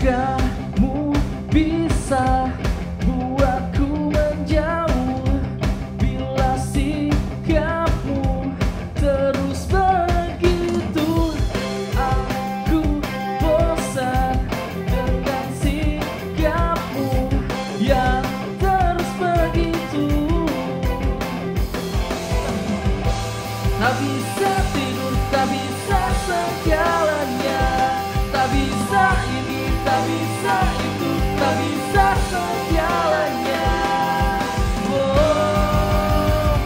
kamu bisa buatku menjauh bila sikapmu terus begitu. Aku bosan dengan sikapmu yang terus begitu. Tak bisa tidur, tak bisa segalanya, tak bisa ini, tak bisa itu, tak bisa segalanya. Oh,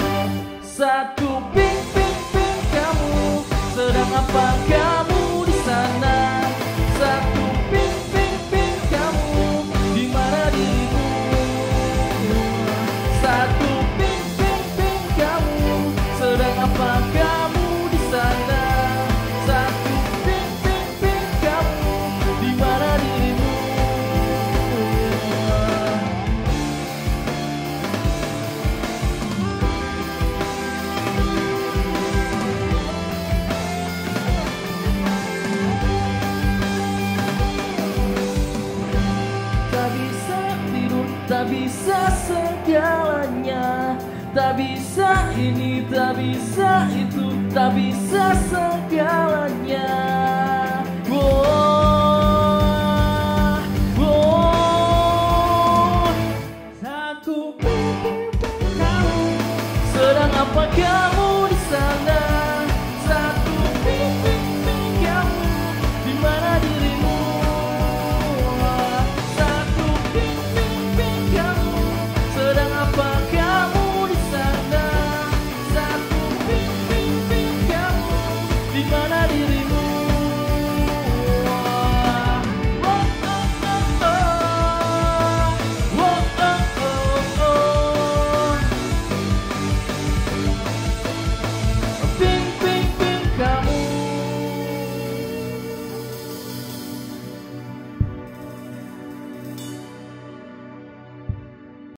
satu ping ping ping kamu, sedang apa kamu di sana? Satu ping ping ping kamu, di mana dirimu? Satu ping ping ping kamu, sedang apa kamu di sana? Satu ping ping ping kamu, di mana dirimu? Tak bisa tidur, tak bisa segalanya, tak bisa ini, tak bisa itu, tak bisa segalanya.